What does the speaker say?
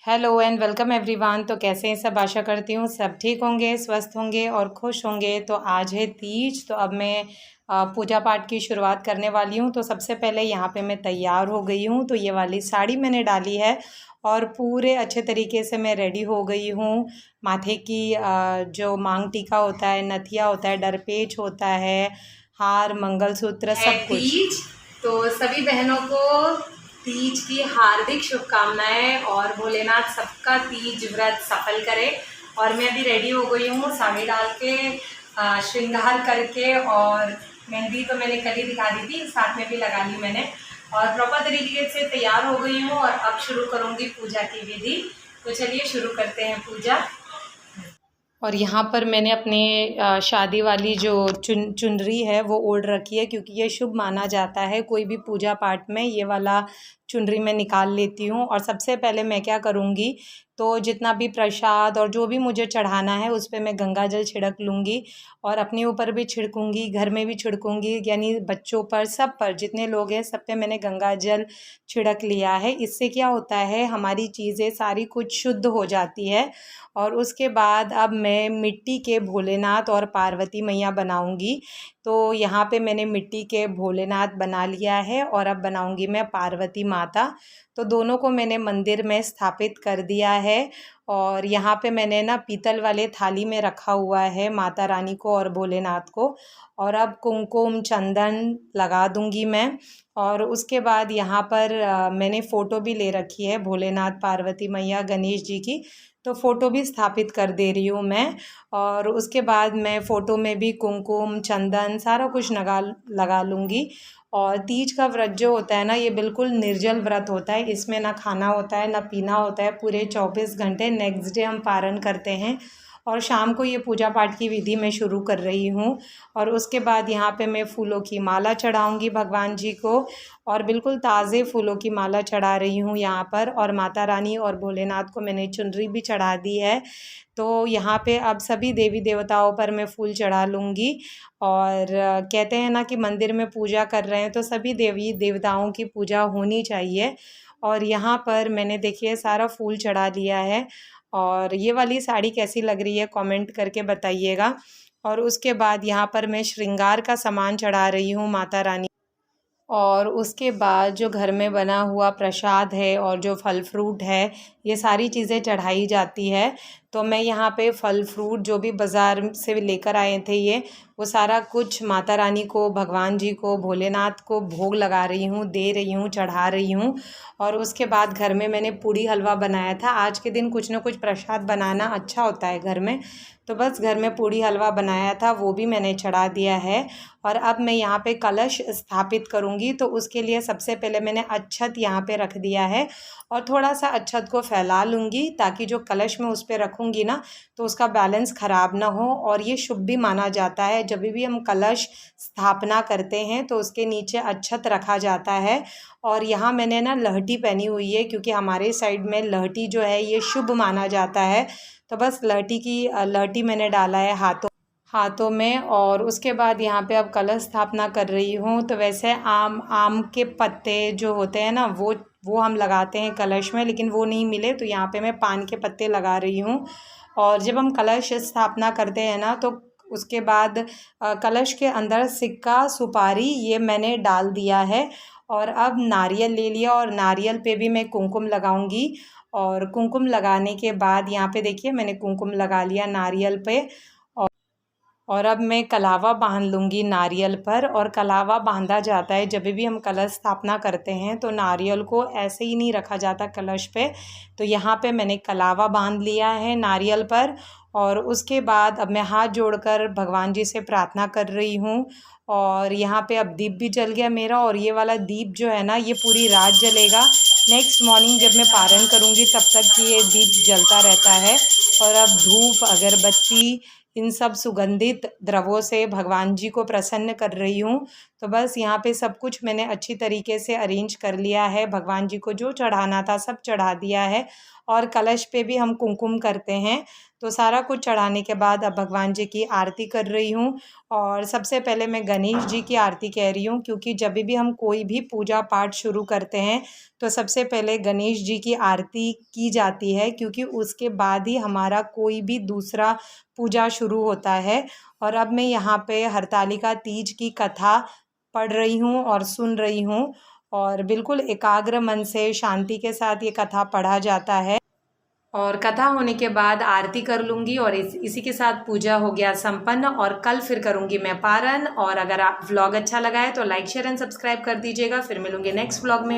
Hello and welcome everyone. तो कैसे हैं सब? आशा करती हूँ सब ठीक होंगे, स्वस्थ होंगे और खुश होंगे। तो आज है तीज, तो अब मैं पूजा पाठ की शुरुआत करने वाली हूँ। तो सबसे पहले यहाँ पे मैं तैयार हो गई हूँ। तो ये वाली साड़ी मैंने डाली है और पूरे अच्छे तरीके से मैं रेडी हो गई हूँ। माथे की जो मांग टीका होता है, नथिया होता है, डरपेच होता है, हार, मंगलसूत्र, सब कुछ। तीज तो सभी बहनों को तीज की हार्दिक शुभकामनाएं और भोलेनाथ सबका तीज व्रत सफल करे। और मैं अभी रेडी हो गई हूँ साड़ी डाल के, श्रृंगार करके, और मेहंदी तो मैंने कल ही दिखा दी थी, साथ में भी लगा ली मैंने, और प्रॉपर तरीके से तैयार हो गई हूँ। और अब शुरू करूँगी पूजा की विधि। तो चलिए शुरू करते हैं पूजा। और यहाँ पर मैंने अपने शादी वाली जो चुनरी है वो ओढ़ रखी है, क्योंकि ये शुभ माना जाता है। कोई भी पूजा पाठ में ये वाला चुनरी मैं निकाल लेती हूँ। और सबसे पहले मैं क्या करूँगी, तो जितना भी प्रसाद और जो भी मुझे चढ़ाना है उस पर मैं गंगा जल छिड़क लूँगी, और अपने ऊपर भी छिड़कूँगी, घर में भी छिड़कूँगी, यानी बच्चों पर, सब पर, जितने लोग हैं सब पे मैंने गंगा जल छिड़क लिया है। इससे क्या होता है, हमारी चीज़ें सारी कुछ शुद्ध हो जाती है। और उसके बाद अब मैं मिट्टी के भोलेनाथ और पार्वती मैया बनाऊंगी। तो यहाँ पे मैंने मिट्टी के भोलेनाथ बना लिया है और अब बनाऊंगी मैं पार्वती माता। तो दोनों को मैंने मंदिर में स्थापित कर दिया है। और यहाँ पे मैंने ना पीतल वाले थाली में रखा हुआ है माता रानी को और भोलेनाथ को। और अब कुमकुम चंदन लगा दूंगी मैं। और उसके बाद यहाँ पर मैंने फ़ोटो भी ले रखी है भोलेनाथ, पार्वती मैया, गणेश जी की। तो फ़ोटो भी स्थापित कर दे रही हूँ मैं। और उसके बाद मैं फ़ोटो में भी कुमकुम चंदन सारा कुछ लगा लूँगी। और तीज का व्रत जो होता है ना, ये बिल्कुल निर्जल व्रत होता है। इसमें ना खाना होता है ना पीना होता है। पूरे 24 घंटे नेक्स्ट डे हम पारण करते हैं। और शाम को ये पूजा पाठ की विधि मैं शुरू कर रही हूँ। और उसके बाद यहाँ पे मैं फूलों की माला चढ़ाऊँगी भगवान जी को। और बिल्कुल ताज़े फूलों की माला चढ़ा रही हूँ यहाँ पर। और माता रानी और भोलेनाथ को मैंने चुनरी भी चढ़ा दी है। तो यहाँ पे अब सभी देवी देवताओं पर मैं फूल चढ़ा लूँगी। और कहते हैं ना कि मंदिर में पूजा कर रहे हैं तो सभी देवी देवताओं की पूजा होनी चाहिए। और यहाँ पर मैंने, देखिए, सारा फूल चढ़ा लिया है। और ये वाली साड़ी कैसी लग रही है कमेंट करके बताइएगा। और उसके बाद यहाँ पर मैं श्रृंगार का सामान चढ़ा रही हूँ माता रानी। और उसके बाद जो घर में बना हुआ प्रसाद है और जो फल फ्रूट है, ये सारी चीज़ें चढ़ाई जाती है। तो मैं यहाँ पे फल फ्रूट जो भी बाज़ार से लेकर आए थे, ये वो सारा कुछ माता रानी को, भगवान जी को, भोलेनाथ को भोग लगा रही हूँ, दे रही हूँ, चढ़ा रही हूँ। और उसके बाद घर में मैंने पूड़ी हलवा बनाया था। आज के दिन कुछ ना कुछ प्रसाद बनाना अच्छा होता है घर में। तो बस घर में पूड़ी हलवा बनाया था, वो भी मैंने चढ़ा दिया है। और अब मैं यहाँ पे कलश स्थापित करूँगी। तो उसके लिए सबसे पहले मैंने अक्षत यहाँ पे रख दिया है। और थोड़ा सा अक्षत को फैला लूँगी, ताकि जो कलश में उस पर रखूँगी ना, तो उसका बैलेंस ख़राब ना हो। और ये शुभ भी माना जाता है, जब भी हम कलश स्थापना करते हैं तो उसके नीचे अक्षत रखा जाता है। और यहाँ मैंने ना लहठी पहनी हुई है, क्योंकि हमारे साइड में लहठी जो है ये शुभ माना जाता है। तो बस लहठी मैंने डाला है हाथों में। और उसके बाद यहाँ पे अब कलश स्थापना कर रही हूँ। तो वैसे आम के पत्ते जो होते हैं ना, वो हम लगाते हैं कलश में, लेकिन वो नहीं मिले तो यहाँ पे मैं पान के पत्ते लगा रही हूँ। और जब हम कलश स्थापना करते हैं ना, तो उसके बाद कलश के अंदर सिक्का, सुपारी, ये मैंने डाल दिया है। और अब नारियल ले लिया, और नारियल पे भी मैं कुमकुम लगाऊंगी। और कुमकुम लगाने के बाद यहाँ पे देखिए मैंने कुमकुम लगा लिया नारियल पे। और अब मैं कलावा बांध लूँगी नारियल पर। और कलावा बांधा जाता है जब भी हम कलश स्थापना करते हैं, तो नारियल को ऐसे ही नहीं रखा जाता कलश पे। तो यहाँ पे मैंने कलावा बांध लिया है नारियल पर। और उसके बाद अब मैं हाथ जोड़कर भगवान जी से प्रार्थना कर रही हूँ। और यहाँ पे अब दीप भी जल गया मेरा। और ये वाला दीप जो है ना, ये पूरी रात जलेगा। नेक्स्ट मॉर्निंग जब मैं पारण करूँगी तब तक ये दीप जलता रहता है। और अब धूप, अगरबत्ती, इन सब सुगंधित द्रव्यों से भगवान जी को प्रसन्न कर रही हूँ। तो बस यहाँ पे सब कुछ मैंने अच्छी तरीके से अरेंज कर लिया है। भगवान जी को जो चढ़ाना था सब चढ़ा दिया है। और कलश पे भी हम कुमकुम करते हैं। तो सारा कुछ चढ़ाने के बाद अब भगवान जी की आरती कर रही हूँ। और सबसे पहले मैं गणेश जी की आरती कह रही हूँ, क्योंकि जब भी हम कोई भी पूजा पाठ शुरू करते हैं तो सबसे पहले गणेश जी की आरती की जाती है, क्योंकि उसके बाद ही हमारा कोई भी दूसरा पूजा शुरू होता है। और अब मैं यहाँ पे हरतालिका तीज की कथा पढ़ रही हूँ और सुन रही हूँ, और बिल्कुल एकाग्र मन से शांति के साथ ये कथा पढ़ा जाता है। और कथा होने के बाद आरती कर लूँगी और इसी के साथ पूजा हो गया संपन्न। और कल फिर करूँगी मैं पारण। और अगर आप व्लॉग अच्छा लगा है तो लाइक शेयर एंड सब्सक्राइब कर दीजिएगा। फिर मिलूँगी नेक्स्ट व्लॉग में।